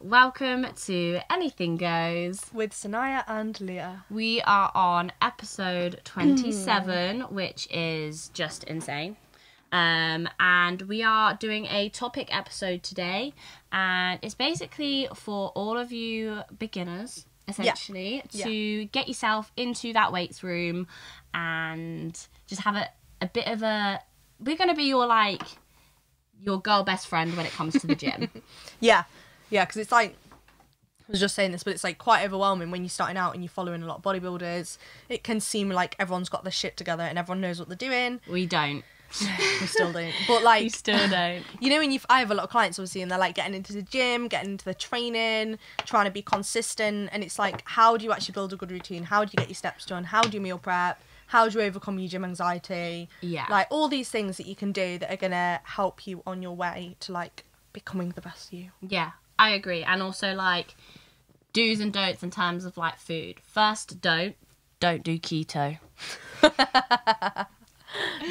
welcome to Anything Goes with Sania and Leah. We are on episode 27, which is just insane. And we are doing a topic episode today, and it's basically for all of you beginners, essentially, to get yourself into that weights room and just have a bit of a... We're going to be your girl best friend when it comes to the gym. Yeah, because it's like, I was just saying this, but it's like quite overwhelming when you're starting out and you're following a lot of bodybuilders. It can seem like everyone's got their shit together and everyone knows what they're doing. We don't. We still don't. But like, we still don't. You know, when I have a lot of clients obviously, and they're like getting into the gym, getting into the training, trying to be consistent, and it's like, how do you actually build a good routine? How do you get your steps done? How do you meal prep? How do you overcome your gym anxiety? Yeah. Like, all these things that you can do that are going to help you on your way to, like, becoming the best you. Yeah, I agree. And also, like, do's and don'ts in terms of, like, food. First, don't do keto.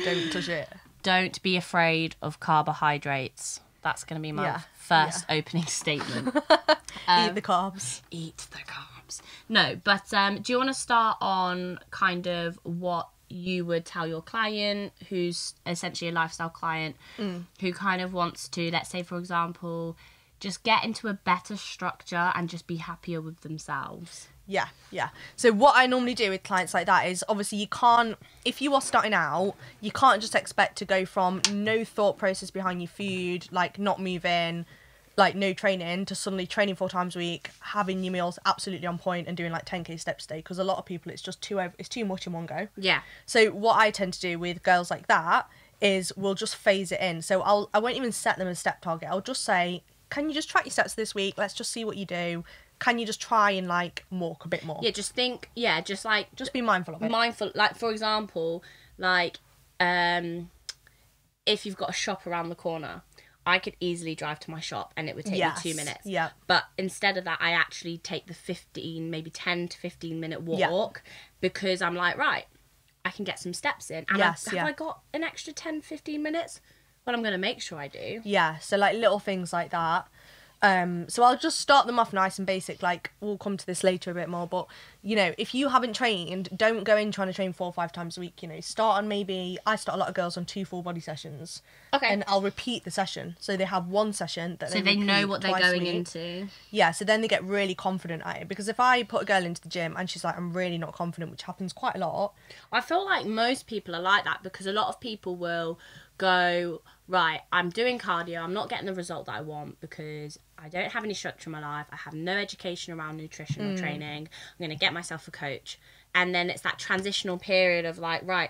Don't touch it. Don't be afraid of carbohydrates. That's going to be my first opening statement. Eat the carbs. Eat the carbs. No, but do you want to start on kind of what you would tell your client who's essentially a lifestyle client who kind of wants to, let's say, for example, just get into a better structure and just be happier with themselves? Yeah. So what I normally do with clients like that is, obviously, you can't, if you are starting out, you can't just expect to go from no thought process behind your food, like not moving, like no training, to suddenly training 4 times a week, having your meals absolutely on point and doing like 10k steps a day, because a lot of people, it's just it's too much in one go. Yeah. So what I tend to do with girls like that is we'll just phase it in. So I won't even set them a step target. I'll just say, can you just track your steps this week? Let's just see what you do. Can you just try and like walk a bit more? Yeah, just think. Yeah, just be mindful of it. Mindful, like, for example, like if you've got a shop around the corner, I could easily drive to my shop and it would take me 2 minutes. Yeah. But instead of that, I actually take the 10 to 15 minute walk because I'm like, right, I can get some steps in. And have I got an extra 10, 15 minutes? Well, I'm going to make sure I do. Yeah, so like little things like that. So I'll just start them off nice and basic, like we'll come to this later a bit more, but you know, if you haven't trained, don't go in trying to train 4 or 5 times a week, you know, start on I start a lot of girls on 2 full body sessions. Okay. And I'll repeat the session. So they have one session that they know what they're going into. Yeah, so then they get really confident at it, because if I put a girl into the gym and she's like, I'm really not confident, which happens quite a lot. I feel like most people are like that, because a lot of people will go, right, I'm doing cardio, I'm not getting the result that I want because I don't have any structure in my life, I have no education around nutrition or training, I'm going to get myself a coach. And then it's that transitional period of like, right,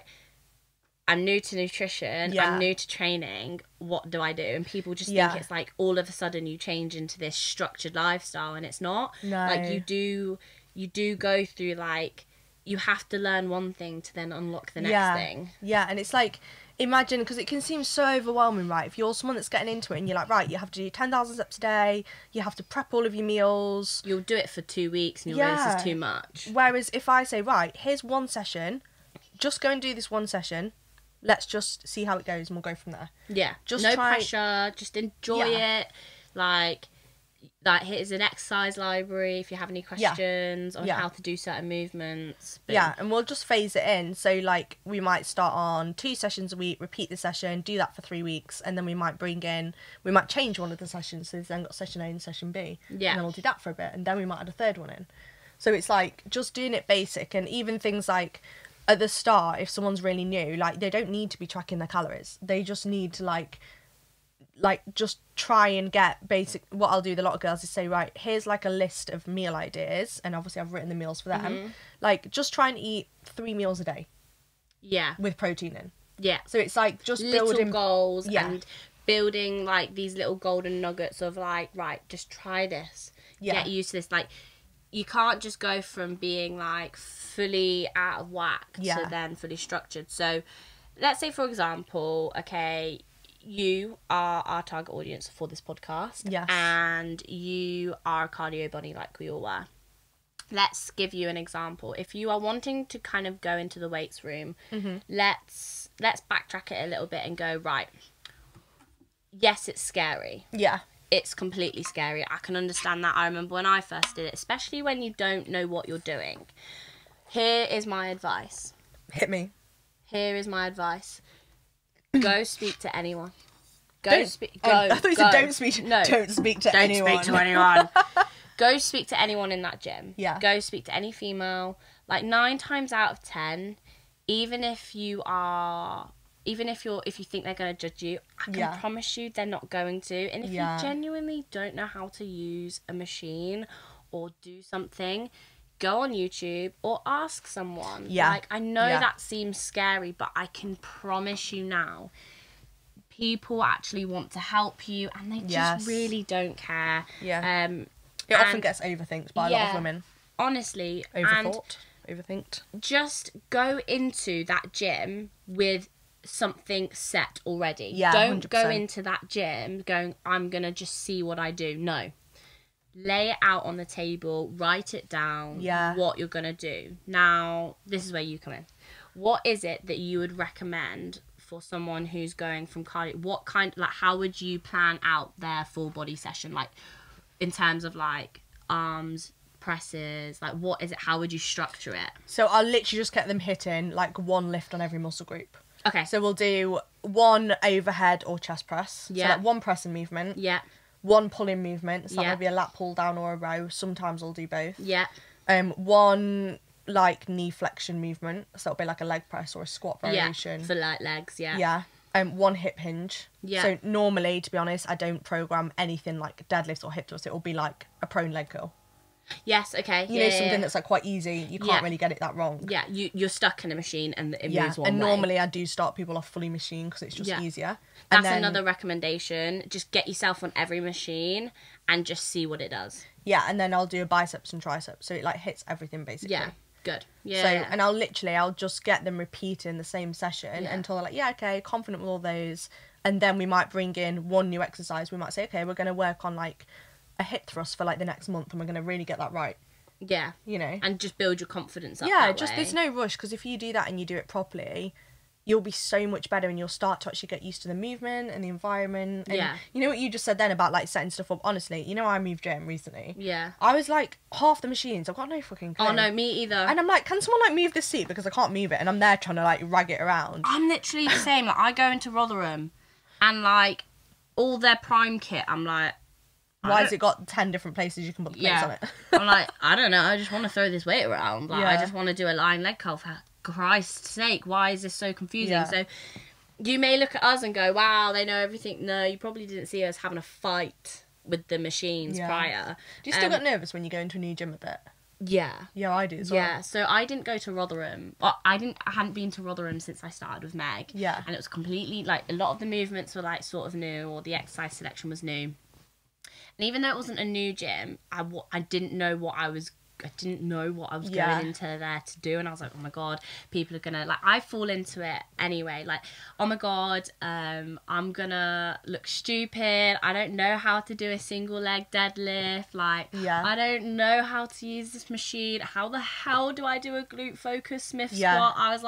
I'm new to nutrition, I'm new to training, what do I do? And people just think it's like all of a sudden you change into this structured lifestyle, and it's not. No. Like you do go through, like, you have to learn one thing to then unlock the next thing. Yeah, and it's like, imagine, because it can seem so overwhelming, right? If you're someone that's getting into it and you're like, right, you have to do 10,000 steps a day, you have to prep all of your meals. You'll do it for 2 weeks and you'll realize it's too much. Whereas if I say, right, here's one session, just go and do this one session, let's just see how it goes and we'll go from there. Yeah, just no pressure, just enjoy it. Like here's an exercise library if you have any questions on how to do certain movements. Boom. Yeah, and we'll just phase it in. So like we might start on 2 sessions a week, repeat the session, do that for 3 weeks, and then we might change one of the sessions. So then got session A and session B. Yeah. And then we'll do that for a bit, and then we might add a third one in. So it's like just doing it basic, and even things like at the start, if someone's really new, like they don't need to be tracking their calories. They just need to like just try and get basic. What I'll do with a lot of girls is say, right, here's like a list of meal ideas, and obviously I've written the meals for them. Like just try and eat 3 meals a day. Yeah. With protein in. Yeah. So it's like just little building goals and building like these little golden nuggets of like, right, just try this. Yeah. Get used to this. Like you can't just go from being like fully out of whack to then fully structured. So let's say, for example, okay, you are our target audience for this podcast. Yes. And you are a cardio bunny like we all were. Let's give you an example. If you are wanting to kind of go into the weights room, let's backtrack it a little bit and go, right, yes, it's scary. Yeah. it's completely scary. I can understand that. I remember when I first did it, especially when you don't know what you're doing. Here is my advice. Hit me. Here is my advice. Go speak to anyone. I thought you said don't speak to anyone. Don't speak to anyone. Go speak to anyone in that gym. Yeah. Go speak to any female. Like 9 times out of 10, even if you think they're going to judge you, I can promise you they're not going to. And if you genuinely don't know how to use a machine or do something, go on YouTube or ask someone. Yeah. Like, I know that seems scary, but I can promise you now, people actually want to help you and they just really don't care. Yeah. It often gets overthinked by a lot of women. Honestly. Overthinked. Just go into that gym with something set already. Yeah, don't 100%. go into that gym going, I'm gonna just see what I do. No, lay it out on the table, write it down. What you're gonna do. Now this is where you come in. What is it that you would recommend for someone who's going from cardio? What kind, like, how would you plan out their full body session, like in terms of like arms, presses, like what is it, how would you structure it? So I'll literally just get them hitting like one lift on every muscle group. Okay. So we'll do one overhead or chest press. Yeah. So like one pressing movement. Yeah. One pulling movement. So that would be a lat pull down or a row. Sometimes I'll do both. Yeah. One like knee flexion movement. So it'll be like a leg press or a squat variation. Yeah. For light legs, yeah. Yeah. One hip hinge. Yeah. So normally, to be honest, I don't program anything like deadlifts or hip thrusts. It will be like a prone leg curl. Yes, okay. You know, something that's like quite easy. You can't really get it that wrong. Yeah, you're stuck in a machine and it moves one and way. normally I do start people off fully machine because it's just easier. That's another recommendation. Just get yourself on every machine and just see what it does. Yeah, and then I'll do a biceps and triceps. So it like hits everything basically. Yeah, good. Yeah. So, and I'll just get them repeating the same session until they're like, yeah, okay, confident with all those. And then we might bring in one new exercise. We might say, okay, we're going to work on like a hip thrust for like the next month and we're going to really get that right. Yeah. You know? And just build your confidence up. Yeah, just there's no rush because if you do that and you do it properly, you'll be so much better and you'll start to actually get used to the movement and the environment. And you know what you just said then about like setting stuff up? Honestly, you know, I moved gym recently. Yeah. I was like, half the machines, I've got no fucking clue. Oh no, me either. And I'm like, can someone like move this seat because I can't move it and I'm there trying to like rag it around. I'm literally the same. Like I go into Rotherham and like all their prime kit, I'm like, why has it got 10 different places you can put the plates on it? I'm like, I don't know, I just want to throw this weight around. Like I just want to do a lying leg curl, for Christ's sake, why is this so confusing? So you may look at us and go, wow, they know everything. No, you probably didn't see us having a fight with the machines prior. Do you still get nervous when you go into a new gym a bit? Yeah. Yeah, I do as well. Yeah, so I didn't go to Rotherham. I hadn't been to Rotherham since I started with Meg. Yeah. And it was completely, like, a lot of the movements were, like, sort of new, or the exercise selection was new. And even though it wasn't a new gym, I didn't know what I was going into there to do, and I was like, oh my god, people are gonna, like, I fall into it anyway, like, oh my god, I'm gonna look stupid, I don't know how to do a single leg deadlift, like, I don't know how to use this machine, how the hell do I do a glute focus Smith squat? I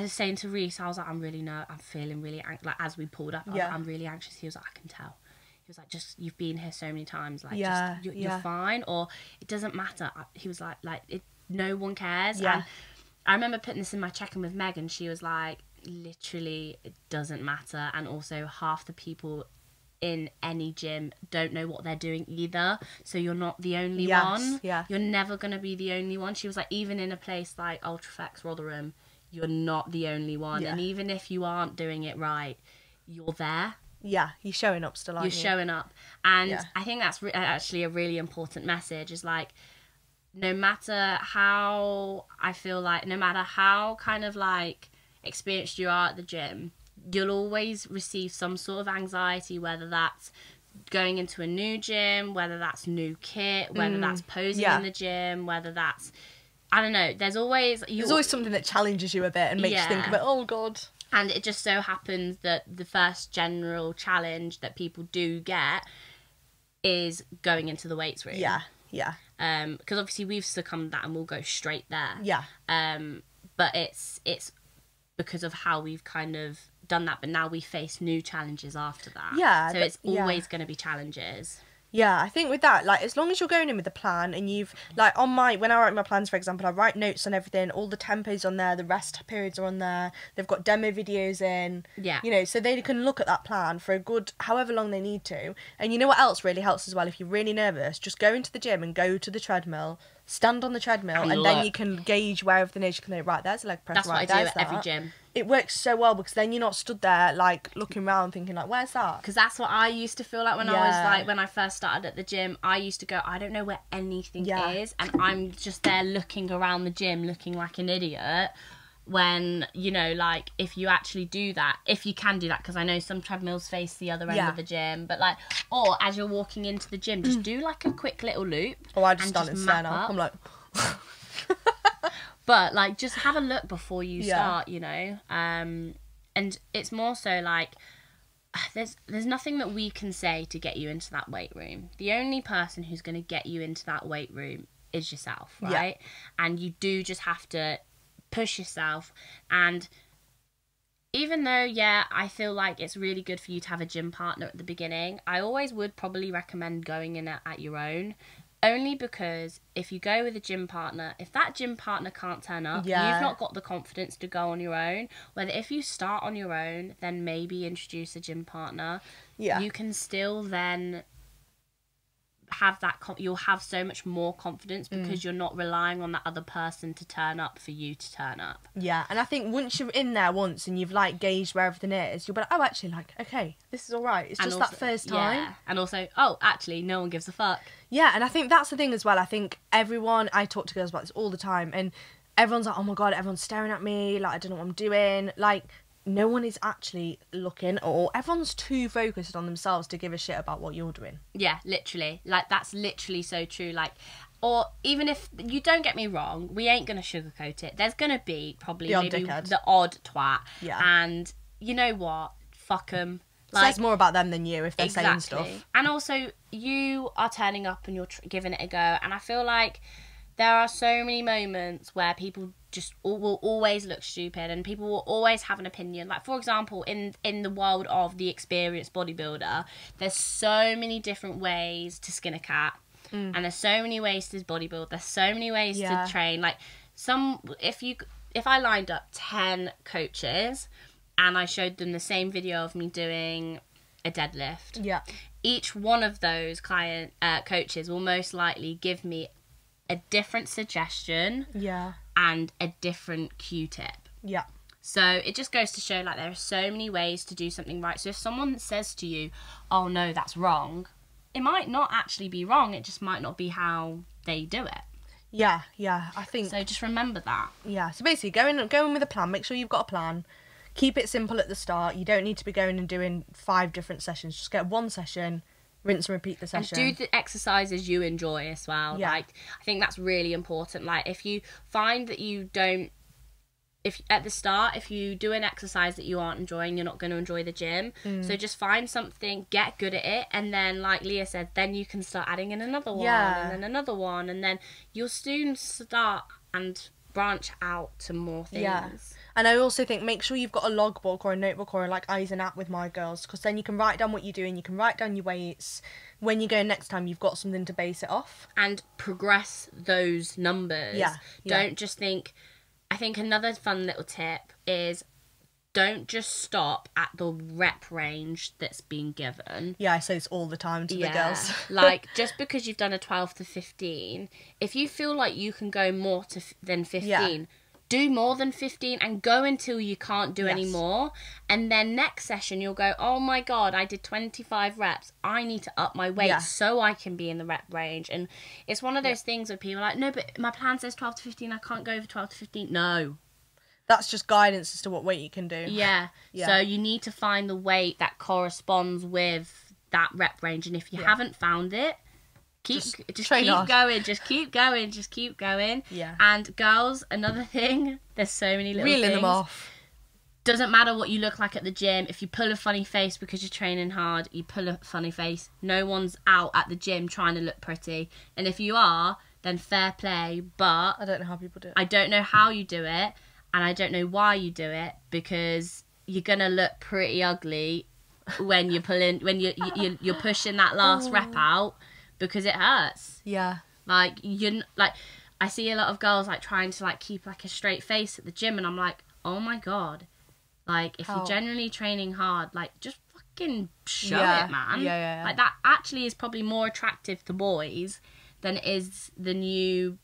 was saying to Reese, I was like, I'm feeling really anxious, like, as we pulled up, I was like, I'm really anxious. He was like, I can tell. He was like, just, you've been here so many times, like, you're fine, or it doesn't matter. He was like, no one cares. And I remember putting this in my check-in with Meg, and she was like, literally, it doesn't matter. And also, half the people in any gym don't know what they're doing either, so you're not the only one. You're never going to be the only one. She was like, even in a place like Ultraflex Rotherham, you're not the only one. And even if you aren't doing it right, you're there. Yeah, you're showing up still, aren't you? You're showing up. And I think that's actually a really important message, is like, no matter how, I feel like, no matter how kind of like experienced you are at the gym, you'll always receive some sort of anxiety, whether that's going into a new gym, whether that's new kit, whether that's posing in the gym, whether that's, I don't know, there's always something that challenges you a bit and makes you think of it, oh god. And it just so happens that the first general challenge that people do get is going into the weights room. Yeah. Because obviously we've succumbed that and we'll go straight there. Yeah. But it's because of how we've kind of done that, but now we face new challenges after that. Yeah, so it's always going to be challenges. Yeah, I think with that, like, as long as you're going in with a plan and you've, like, when I write my plans, for example, I write notes on everything, all the tempos on there, the rest periods are on there, they've got demo videos in, you know, so they can look at that plan for a good, however long they need to. And you know what else really helps as well? If you're really nervous, just go into the gym and go to the treadmill, stand on the treadmill, and then you can gauge where everything is. You can go, right, there's a leg press, That's right, what I do there's at every gym. It works so well because then you're not stood there like looking around thinking like, where's that? Because that's what I used to feel like when I was like, when I first started at the gym. I used to go, I don't know where anything is, and I'm just there looking around the gym looking like an idiot. When, you know, like, if you actually do that, if you can do that, because I know some treadmills face the other end of the gym, but like, or as you're walking into the gym, just do like a quick little loop. Oh, I just stand and stare now. I'm like but like, just have a look before you start, you know. And it's more so like, there's nothing that we can say to get you into that weight room. The only person who's going to get you into that weight room is yourself, right? And you do just have to push yourself. And even though, I feel like it's really good for you to have a gym partner at the beginning, I always would probably recommend going in at your own. Only because if you go with a gym partner, if that gym partner can't turn up, you've not got the confidence to go on your own. Whether if you start on your own, then maybe introduce a gym partner. You can still then have that, you'll have so much more confidence because you're not relying on that other person to turn up for you to turn up. Yeah, and I think once you're in there once and you've like gauged where everything is, you'll be like, oh, actually, like, okay, this is all right. It's just also, that first time. Yeah, and also, oh, actually, no one gives a fuck. Yeah, and I think that's the thing as well. I think I talk to girls about this all the time, and everyone's like, oh my God, everyone's staring at me, like, I don't know what I'm doing. Like, no one is actually looking, or everyone's too focused on themselves to give a shit about what you're doing. Yeah, literally. Like, that's literally so true. Like, or even if, you don't get me wrong, we ain't going to sugarcoat it. There's going to be probably the odd twat. Yeah. And you know what? Fuck them. Like, says more about them than you if they're saying stuff. And also, you are turning up and you're giving it a go. And I feel like there are so many moments where people just will always look stupid and people will always have an opinion. Like, for example, in the world of the experienced bodybuilder, there's so many different ways to skin a cat. And there's so many ways to bodybuild. There's so many ways to train. Like, if I lined up 10 coaches and I showed them the same video of me doing a deadlift, each one of those coaches will most likely give me a different suggestion and a different Q-tip. So it just goes to show, like, there are so many ways to do something right. So if someone says to you, oh no, that's wrong, it might not actually be wrong, it just might not be how they do it. I think so. Just remember that. So basically, go in with a plan. Make sure you've got a plan. Keep it simple at the start. You don't need to be going and doing 5 different sessions. Just get one session, rinse and repeat the session. And do the exercises you enjoy as well. Like, I think that's really important. Like, if you find that you don't, if at the start, if you do an exercise that you aren't enjoying, you're not going to enjoy the gym. So just find something, get good at it, and then, like Leah said, then you can start adding in another one, and then another one, and then you'll soon start and branch out to more things. And I also think, make sure you've got a logbook or a notebook or like Eyes and app with my girls, because then you can write down what you're doing, you can write down your weights. When you go next time, you've got something to base it off. And progress those numbers. Don't just think, I think another fun little tip is, don't just stop at the rep range that's been given. I say this all the time to the girls. Like, just because you've done a 12 to 15, if you feel like you can go more than 15, do more than 15 and go until you can't do any more. And then next session, you'll go, oh my God, I did 25 reps. I need to up my weight so I can be in the rep range. And it's one of those things where people are like, no, but my plan says 12 to 15. I can't go over 12 to 15. No. That's just guidance as to what weight you can do. So you need to find the weight that corresponds with that rep range. And if you haven't found it, just keep going. Just keep going. And girls, another thing, there's so many little Reeling things. them off. Doesn't matter what you look like at the gym. If you pull a funny face because you're training hard, you pull a funny face. No one's out at the gym trying to look pretty. And if you are, then fair play. But I don't know how people do it. I don't know how you do it. And I don't know why you do it, because you're gonna look pretty ugly when you're pulling, when you're pushing that last rep out, because it hurts. Yeah. Like, like, I see a lot of girls like trying to like keep like a straight face at the gym, and I'm like, oh my god, like, if you're genuinely training hard, like, just fucking show it, man. Yeah. Like, that actually is probably more attractive to boys than it is than you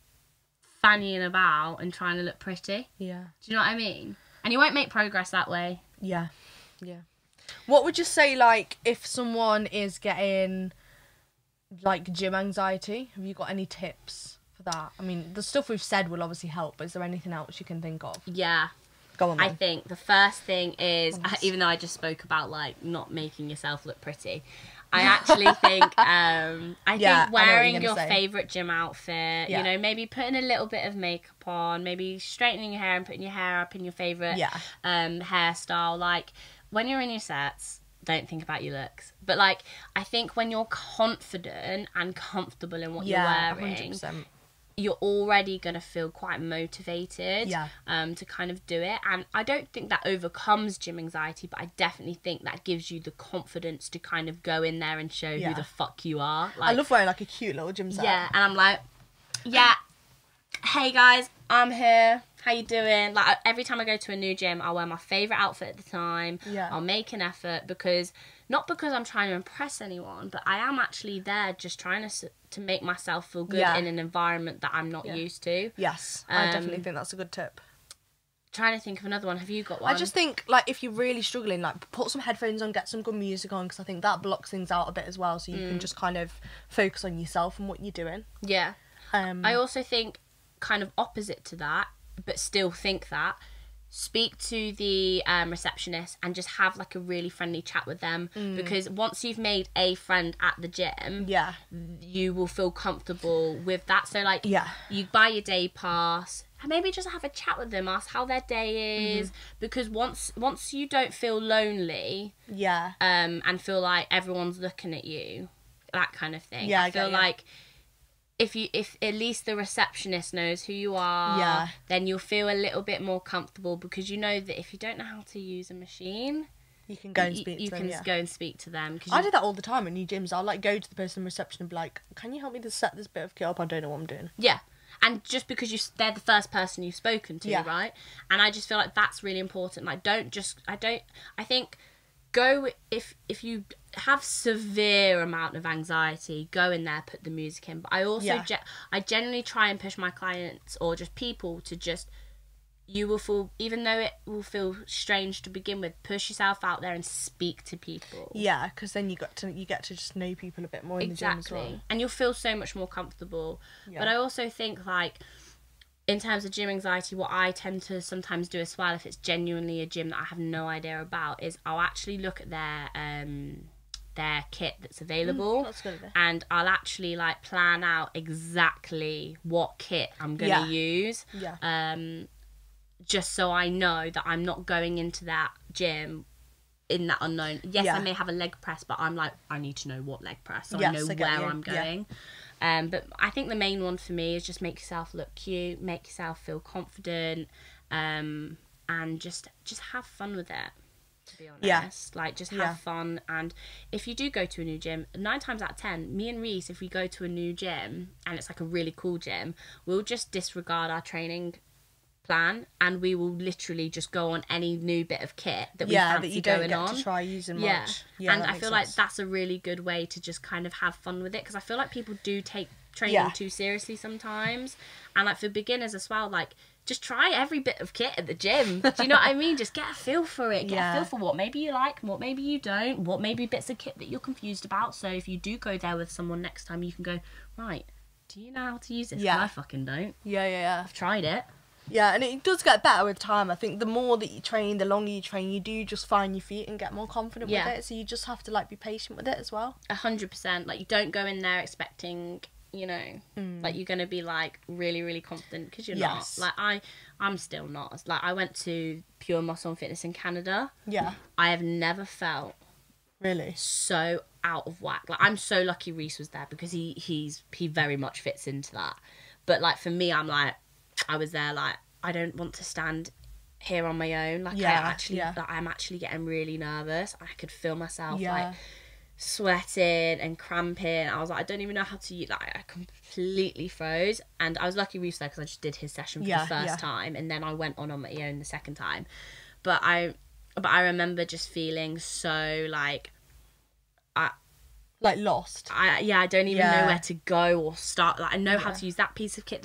fannying about and trying to look pretty. Yeah. Do you know what I mean? And you won't make progress that way. Yeah. What would you say, like, if someone is getting, like, gym anxiety? Have you got any tips for that? I mean, the stuff we've said will obviously help, but is there anything else you can think of? Yeah. Go on, then. I think the first thing is, even though I just spoke about, like, not making yourself look pretty, I actually think, think wearing your favourite gym outfit, you know, maybe putting a little bit of makeup on, maybe straightening your hair and putting your hair up in your favourite hairstyle. Like, when you're in your sets, don't think about your looks. But, like, I think when you're confident and comfortable in what you're wearing, 100%. you're already going to feel quite motivated to kind of do it. And I don't think that overcomes gym anxiety, but I definitely think that gives you the confidence to kind of go in there and show who the fuck you are. Like, I love wearing, like, a cute little gym set. Yeah, and I'm like, hey guys, I'm here. How you doing? Like, every time I go to a new gym, I'll wear my favourite outfit at the time. Yeah. I'll make an effort, because not because I'm trying to impress anyone, but I am actually there just trying to make myself feel good in an environment that I'm not used to. Yes, I definitely think that's a good tip. Trying to think of another one. Have you got one? I just think, like, if you're really struggling, like, put some headphones on, get some good music on, because I think that blocks things out a bit as well, so you can just kind of focus on yourself and what you're doing. Yeah. I also think, kind of opposite to that, but still think that, speak to the receptionist and just have, like, a really friendly chat with them, because once you've made a friend at the gym, you will feel comfortable with that. So, like, you buy your day pass and maybe just have a chat with them, ask how their day is, because once you don't feel lonely and feel like everyone's looking at you, that kind of thing, I feel like if at least the receptionist knows who you are, then you'll feel a little bit more comfortable, because you know that if you don't know how to use a machine, you can go and speak to them. You can go and speak to them. I do that all the time in new gyms. I'll, like, go to the person in reception and be like, can you help me to set this bit of kit up? I don't know what I'm doing. Yeah. And just because they're the first person you've spoken to, right? And I just feel like that's really important. Like, I think, go, if you have severe amount of anxiety, go in there, put the music in. But I also I generally try and push my clients, or just people, to just, you will feel, even though it will feel strange to begin with, push yourself out there and speak to people. Yeah, because then you get to just know people a bit more in the gym as well. And you'll feel so much more comfortable. But I also think, like, in terms of gym anxiety, what I tend to sometimes do as well, if it's genuinely a gym that I have no idea about, is I'll actually look at their kit that's available, that's good. And I'll actually, like, plan out exactly what kit I'm gonna use, just so I know that I'm not going into that gym in that unknown. Yes, I may have a leg press, but I'm like, I need to know what leg press, so I know where I'm going. But I think the main one for me is just make yourself look cute, make yourself feel confident, and just have fun with it, to be honest. Like, just have fun. And if you do go to a new gym, 9 times out of 10, me and Reese, if we go to a new gym and it's like a really cool gym, we'll just disregard our training plan, and we will literally just go on any new bit of kit that we fancy that you going don't on. get to try using much. And I feel like that's a really good way to just kind of have fun with it, because I feel like people do take training too seriously sometimes, and, like, for beginners as well, like, just try every bit of kit at the gym. Do you know what I mean? Just get a feel for it. Get a feel for what maybe you like, what maybe you don't, what maybe bits of kit that you're confused about. So if you do go there with someone next time, you can go, right, do you know how to use this? I fucking don't. I've tried it. Yeah, and it does get better with time. I think the more that you train, the longer you train, you do just find your feet and get more confident with it. So you just have to, like, be patient with it as well. 100%. Like, you don't go in there expecting, you know, like, you're going to be, like, really, really confident, because you're not. Like, I'm still not. Like, I went to Pure Muscle and Fitness in Canada. Yeah. I have never felt so out of whack. Like, I'm so lucky Reese was there, because he very much fits into that. But, like, for me, I'm like, I was there, like, I don't want to stand here on my own. Like I'm actually getting really nervous. I could feel myself like sweating and cramping. I was like, I don't even know how to use, like, I completely froze. And I was lucky Reese there because I just did his session for the first time, and then I went on my own the second time. But I remember just feeling so like lost. I don't even know where to go or start. Like, I know how to use that piece of kit,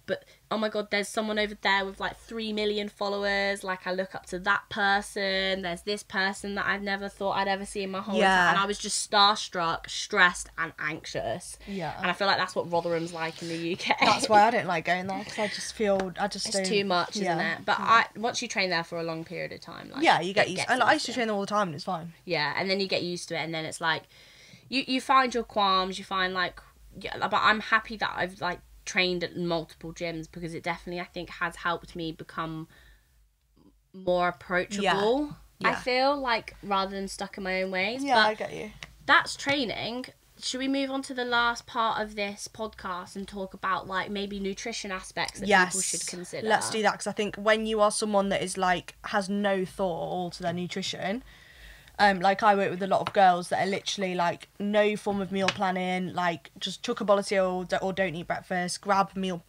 but oh my god, there's someone over there with like 3 million followers. Like, I look up to that person. There's this person that I've never thought I'd ever see in my whole life, and I was just starstruck, stressed, and anxious. Yeah, and I feel like that's what Rotherham's like in the UK. That's why I don't like going there, because I just feel it's too much, isn't it? But once you train there for a long period of time, like, you get used. I used to train there all the time, and it's fine. Yeah, and then you get used to it, and then it's like. You find your qualms, you find like, but I'm happy that I've like trained at multiple gyms, because it definitely, I think, has helped me become more approachable. I feel like, rather than stuck in my own ways. Yeah, I get you. That's training. Should we move on to the last part of this podcast and talk about like maybe nutrition aspects that people should consider? Let's do that, because I think when you are someone that is like has no thought at all to their nutrition. Like, I work with a lot of girls that are literally like no form of meal planning, like just chuck a bowl of cereal or don't eat breakfast, grab a meal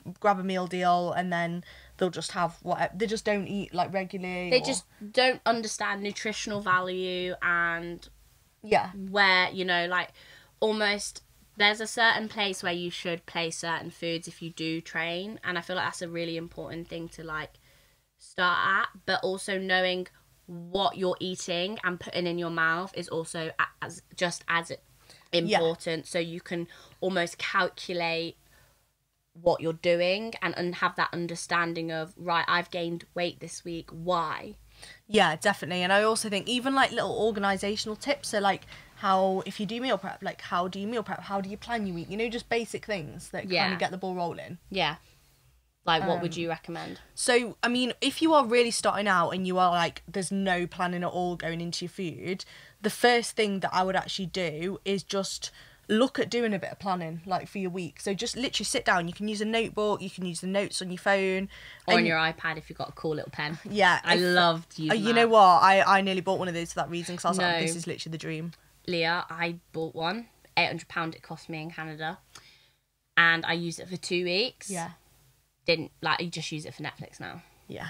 deal, and then they'll just have whatever. They just don't eat like regularly. They just don't understand nutritional value, and where, you know, like, almost there's a certain place where you should place certain foods if you do train, and I feel like that's a really important thing to like start at, but also knowing what you're eating and putting in your mouth is also as important, so you can almost calculate what you're doing and have that understanding of, right, I've gained weight this week, why? Yeah, definitely. And I also think even like little organizational tips, so like how, if you do meal prep, like how do you meal prep, how do you plan your week, you know, just basic things that kind of get the ball rolling. Like, what would you recommend? So, I mean, if you are really starting out and you are like, there's no planning at all going into your food, the first thing that I would actually do is just look at doing a bit of planning, like, for your week. So just literally sit down. You can use a notebook, you can use the notes on your phone. Or on your iPad if you've got a cool little pen. Yeah. I loved using that. You know what? I nearly bought one of those for that reason, because I was like, this is literally the dream. Leah, I bought one. £800 it cost me in Canada. And I used it for 2 weeks. Yeah. Didn't, like, you just use it for Netflix now. Yeah.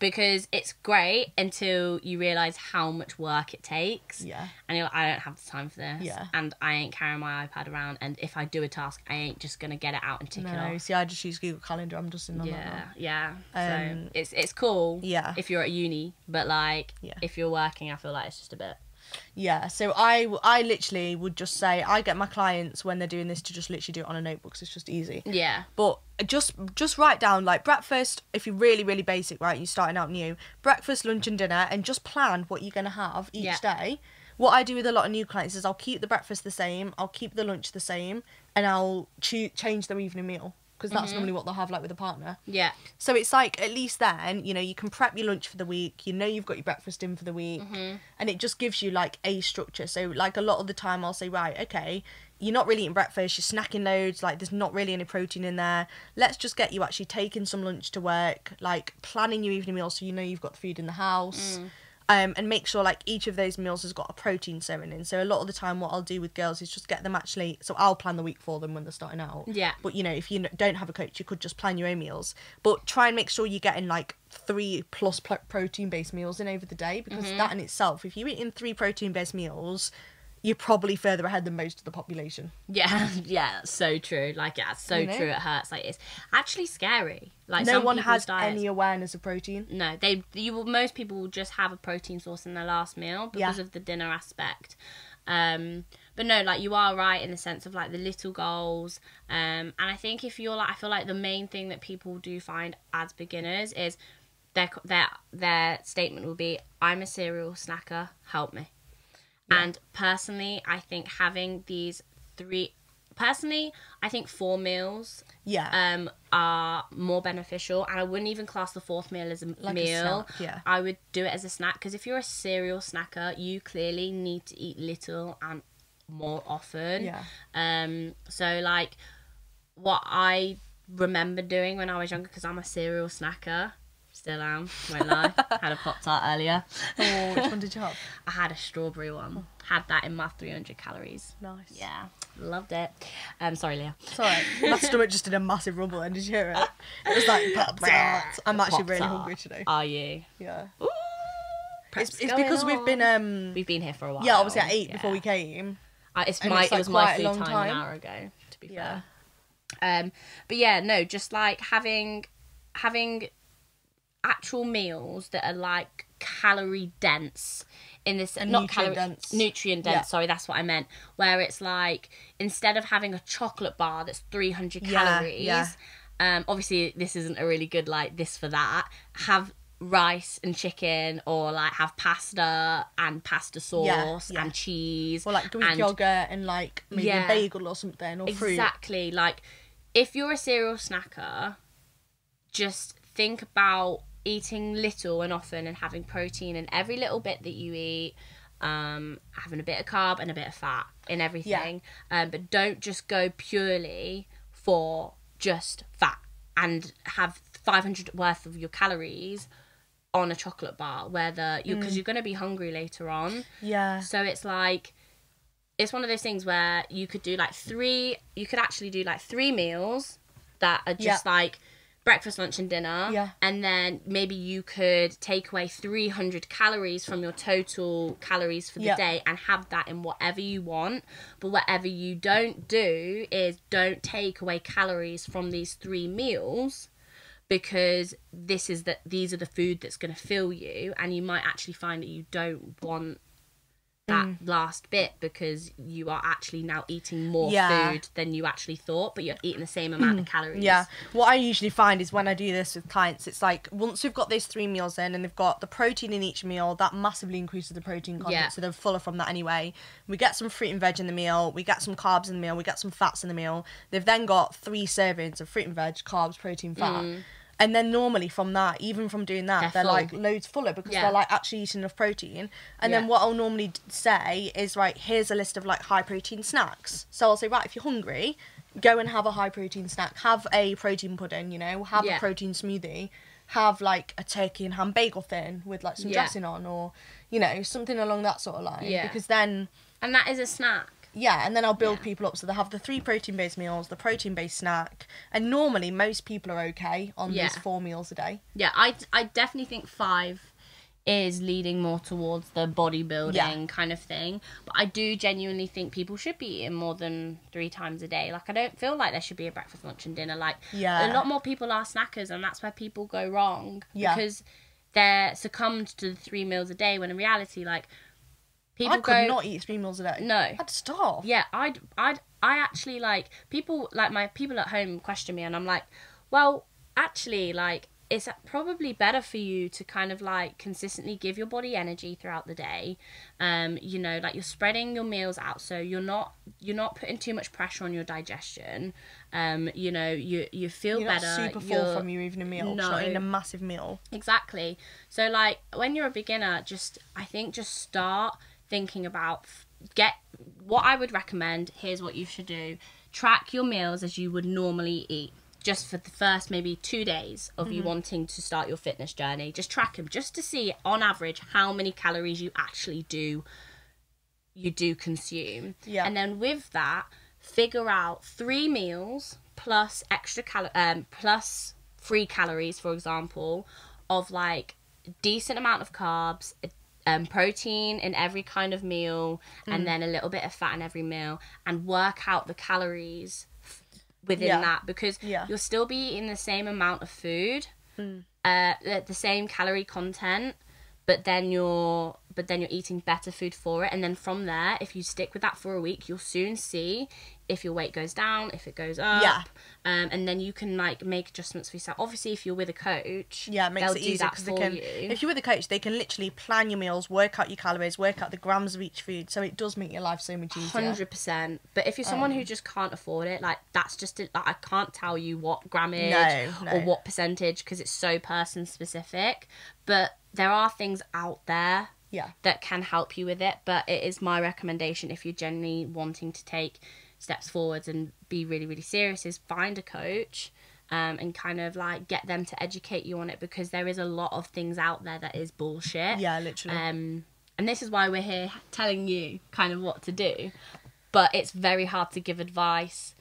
Because it's great until you realise how much work it takes. Yeah. And you're like, I don't have the time for this. Yeah. And I ain't carrying my iPad around. And if I do a task, I ain't just going to get it out and tick it off. See, I just use Google Calendar. I'm just in on that. Yeah. So it's cool. Yeah. If you're at uni. But, like, if you're working, I feel like it's just a bit. Yeah, so I literally would just say, I get my clients when they're doing this to just literally do it on a notebook, because it's just easy. Yeah. But just write down, like, breakfast, if you're really, really basic, right, you're starting out new, breakfast, lunch and dinner, and just plan what you're going to have each day. What I do with a lot of new clients is I'll keep the breakfast the same, I'll keep the lunch the same, and I'll change their evening meal. Because that's normally what they'll have, like, with a partner. Yeah. So it's like, at least then, you know, you can prep your lunch for the week. You know you've got your breakfast in for the week. And it just gives you, like, a structure. So, like, a lot of the time I'll say, right, okay, you're not really eating breakfast. You're snacking loads. Like, there's not really any protein in there. Let's just get you actually taking some lunch to work. Like, planning your evening meal so you know you've got the food in the house. And make sure, like, each of those meals has got a protein sewn in. So a lot of the time what I'll do with girls is just get them actually, so I'll plan the week for them when they're starting out. Yeah. But, you know, if you don't have a coach, you could just plan your own meals. But try and make sure you're getting, like, 3+ protein-based meals in over the day, because that in itself, if you're eating 3 protein-based meals, you're probably further ahead than most of the population. Yeah, yeah, so true. Like, yeah, so you know? True. It hurts. Like, it's actually scary. Like, no one has any awareness of protein. No, most people will just have a protein source in their last meal because of the dinner aspect. But no, like, you are right in the sense of, like, the little goals. And I think if you're like, I feel like the main thing that people do find as beginners is their statement will be, I'm a cereal snacker, help me. And personally, I think having these 4 meals are more beneficial. And I wouldn't even class the 4th meal as a meal. A snack, I would do it as a snack, because if you're a cereal snacker, you clearly need to eat little and more often. So, like, what I remember doing when I was younger, because I'm a cereal snacker, Still am, won't lie. Had a Pop-Tart earlier. Oh, which one did you have? I had a strawberry one. Had that in my 300 calories. Nice. Yeah, loved it. Sorry, Leah. Sorry, my stomach just did a massive rumble, and did you hear it? It was like Pop-Tart. I'm actually really Pop-Tart. hungry today. Are you? Yeah. Ooh, It's because we've been We've been here for a while. yeah, obviously at 8 before we came. It it's, was like, my quite a food long time time. an hour ago, to be Yeah. fair. But yeah, no, just like having actual meals that are like calorie dense in this, And not nutrient calorie dense. nutrient dense. Yeah. Sorry, that's what I meant. Where it's like, instead of having a chocolate bar that's 300 Yeah, calories, yeah. Obviously this isn't a really good like this for that. Have rice and chicken, or like have pasta and pasta sauce yeah. and cheese, Or like Greek and yogurt and like maybe Yeah. a bagel or something, or fruit. exactly. Like, if you're a cereal snacker, just think about eating little and often and having protein in every little bit that you eat, having a bit of carb and a bit of fat in everything. But don't just go purely for just fat and have 500 worth of your calories on a chocolate bar, because you're going to be hungry later on. Yeah. So it's like, it's one of those things where you could actually do like 3 meals that are just like breakfast, lunch and dinner. Yeah. And then maybe you could take away 300 calories from your total calories for the day and have that in whatever you want. But whatever you don't do is don't take away calories from these 3 meals, because these are the food that's going to fill you, and you might actually find that you don't want that last bit, because you are actually now eating more food than you actually thought, but you're eating the same amount of calories. Yeah. What I usually find is when I do this with clients, it's like once we've got those 3 meals in and they've got the protein in each meal, that massively increases the protein content, so they're fuller from that anyway. We get some fruit and veg in the meal, we get some carbs in the meal, we get some fats in the meal. They've then got 3 servings of fruit and veg, carbs, protein, fat. And then normally from that, even from doing that, they're like loads fuller, because they're like actually eating enough protein. And then what I'll normally say is, right, here's a list of like high protein snacks. So I'll say, right, if you're hungry, go and have a high protein snack. Have a protein pudding, have a protein smoothie. Have like a turkey and ham bagel thin with like some dressing on, or, something along that sort of line. Yeah. Because then... And that is a snack. Yeah, and then I'll build people up, so they have the 3 protein-based meals, the protein-based snack, and normally most people are okay on these 4 meals a day. Yeah, I definitely think 5 is leading more towards the bodybuilding kind of thing, but I do genuinely think people should be eating more than 3 times a day. Like, I don't feel like there should be a breakfast, lunch and dinner. Like, a lot more people are snackers, and that's where people go wrong, because they're succumbed to the 3 meals a day, when in reality, like, I could not eat 3 meals a day. No. I'd starve. Yeah, I actually, like, people, like, my people at home question me, and I'm like, well, actually, like, it's probably better for you to kind of, like, consistently give your body energy throughout the day. Like, you're spreading your meals out, so you're not putting too much pressure on your digestion. You feel you're better. Not super full from your evening meal. No. You're not eating a massive meal. Exactly. So, like, when you're a beginner, I think just start thinking about, what I would recommend, here's what you should do: track your meals as you would normally eat, just for the first maybe 2 days of you wanting to start your fitness journey. Just track them, just to see on average how many calories you actually do consume. And then with that, figure out 3 meals plus plus free calories, for example, of like decent amount of carbs, protein in every kind of meal, and then a little bit of fat in every meal, and work out the calories within that, because you'll still be eating the same amount of food, the same calorie content, but then you're eating better food for it. And then from there, if you stick with that for a week, you'll soon see if your weight goes down, if it goes up, and then you can like make adjustments for yourself. Obviously, if you're with a coach, it makes it easier, because they can. If you're with a coach, they can literally plan your meals, work out your calories, work out the grams of each food. So it does make your life so much easier. 100%. But if you're someone who just can't afford it, like, that's just like, I can't tell you what grammage or what percentage, because it's so person specific. But there are things out there that can help you with it. But it is my recommendation, if you're genuinely wanting to take steps forwards and be really, really serious, is find a coach and kind of like get them to educate you on it, because there is a lot of things out there that is bullshit. Yeah, literally. And this is why we're here telling you kind of what to do. But it's very hard to give advice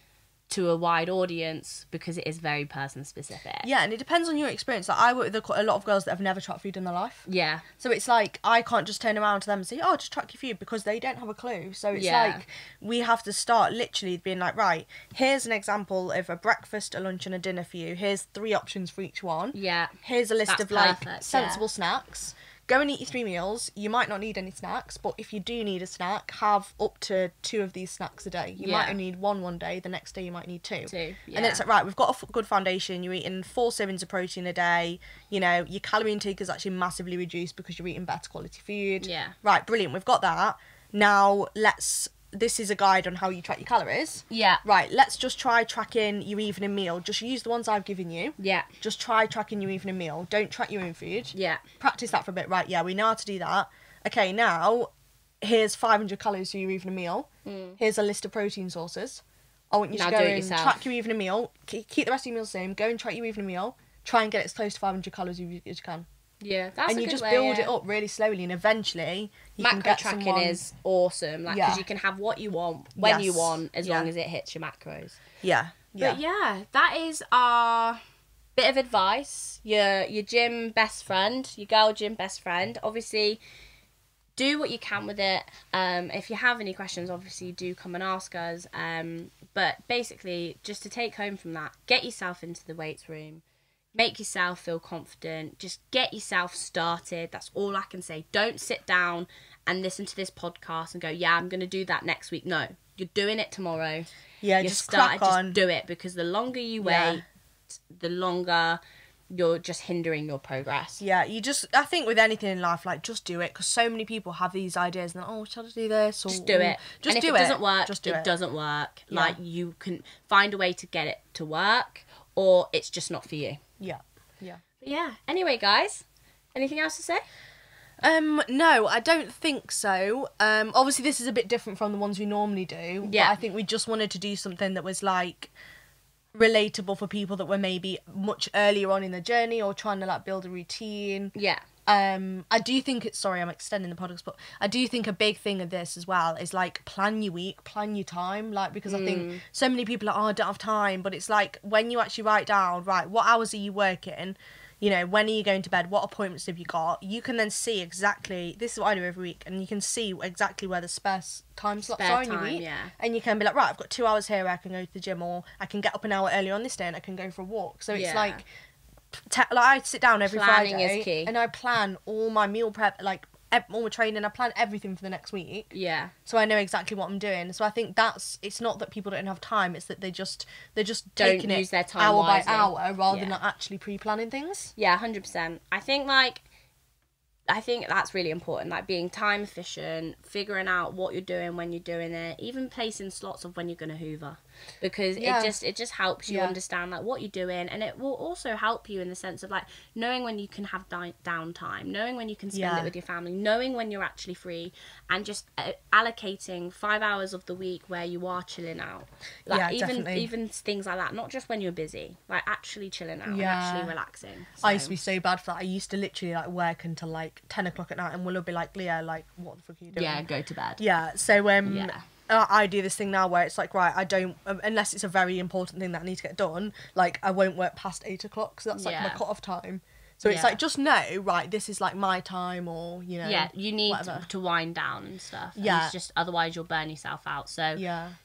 to a wide audience because it is very person specific. Yeah, and it depends on your experience. Like, I work with a lot of girls that have never tracked food in their life. Yeah. So it's like, I can't just turn around to them and say, oh, just track your food, because they don't have a clue. So it's like, we have to start literally being like, right, here's an example of a breakfast, a lunch and a dinner for you. Here's 3 options for each one. Yeah. Here's a list That's of like perfect, sensible snacks. Go and eat your 3 meals. You might not need any snacks, but if you do need a snack, have up to 2 of these snacks a day. You might only need one day. The next day you might need 2. Yeah. And it's like, right, we've got a good foundation. You're eating 4 servings of protein a day. You know, your calorie intake is actually massively reduced because you're eating better quality food. Yeah. Right, brilliant. We've got that. Now this is a guide on how you track your calories. Yeah. Right, let's just try tracking your evening meal. Just use the ones I've given you. Yeah. Just try tracking your evening meal. Don't track your own food. Yeah. Practice that for a bit. Right, yeah, we know how to do that. Okay, now, here's 500 calories for your evening meal. Here's a list of protein sources. I want you to go and track your evening meal. Keep the rest of your meals the same. Go and track your evening meal. Try and get it as close to 500 calories as you can. Yeah, that's a good way. And you just build it up really slowly, and eventually you can get tracking is awesome, like, because you can have what you want when you want, as long as it hits your macros. Yeah. But yeah, that is our bit of advice. Your gym best friend, your girl gym best friend. Obviously, do what you can with it. If you have any questions, obviously do come and ask us. But basically, just to take home from that, get yourself into the weights room. Make yourself feel confident. Just get yourself started. That's all I can say. Don't sit down and listen to this podcast and go, yeah, I'm going to do that next week. No, you're doing it tomorrow. Yeah, just crack on. Just do it, because the longer you wait, the longer you're just hindering your progress. Yeah, I think with anything in life, like, just do it, because so many people have these ideas and, oh, should I do this? Or, just do it. Just and do if it doesn't work, it doesn't work. Yeah. Like, you can find a way to get it to work, or it's just not for you. Yeah. But yeah. Anyway, guys, anything else to say? No, I don't think so. Obviously this is a bit different from the ones we normally do. Yeah. But I think we just wanted to do something that was like relatable for people that were maybe much earlier on in the journey or trying to like build a routine. Yeah. I do think I'm extending the podcast, but I do think a big thing of this as well is like plan your week, plan your time, like, because I think so many people are, oh, I don't have time, but it's like when you actually write down, right, what hours are you working? You know, when are you going to bed? What appointments have you got? You can then see exactly, this is what I do every week, and you can see exactly where the spare time slots are in your week. Yeah. And you can be like, right, I've got 2 hours here where I can go to the gym, or I can get up an hour earlier on this day and I can go for a walk. So it's like I sit down every Planning Friday is key. and I plan all my meal prep, like all my training. I plan everything for the next week. Yeah. So I know exactly what I'm doing. So I think it's not that people don't have time. It's that they're just don't taking use it their time hour wisely. by hour rather than actually pre-planning things. Yeah, 100%. I think that's really important, like being time efficient, figuring out what you're doing when you're doing it, even placing slots of when you're going to hoover, because it just helps you understand like what you're doing, and it will also help you in the sense of like knowing when you can have downtime, knowing when you can spend it with your family, knowing when you're actually free, and just allocating 5 hours of the week where you are chilling out, like even things like that, not just when you're busy, like actually chilling out and actually relaxing. So. I used to be so bad for that. I used to literally like work until like 10 o'clock at night, and Willow would be like, Leah, like, what the fuck are you doing? Yeah, go to bed. Yeah, so I do this thing now where it's like, right, I don't, unless it's a very important thing that I need to get done, like, I won't work past 8 o'clock, so that's like my cut-off time. So it's like, just know, right, this is like my time, or, you know. Yeah, you need to wind down and stuff. Yeah. And it's just, otherwise you'll burn yourself out. So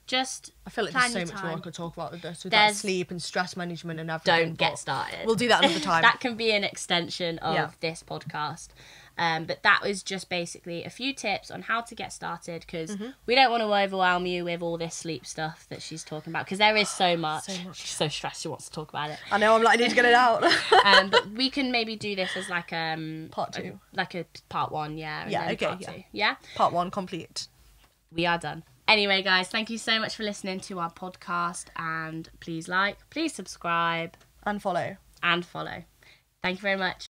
just I feel like plan there's so your much more I time. could talk about with this, with like sleep and stress management and everything. Don't get started. We'll do that another time. That can be an extension of this podcast. But that was just basically a few tips on how to get started, because we don't want to overwhelm you with all this sleep stuff that she's talking about, because there is so much. She's so stressed she wants to talk about it. I know, I'm like, I need to get it out. But we can maybe do this as like part 2. Like a part 1, and yeah, then okay, part 2. Yeah? Part 1 complete. We are done. Anyway, guys, thank you so much for listening to our podcast, and please subscribe. And follow. Thank you very much.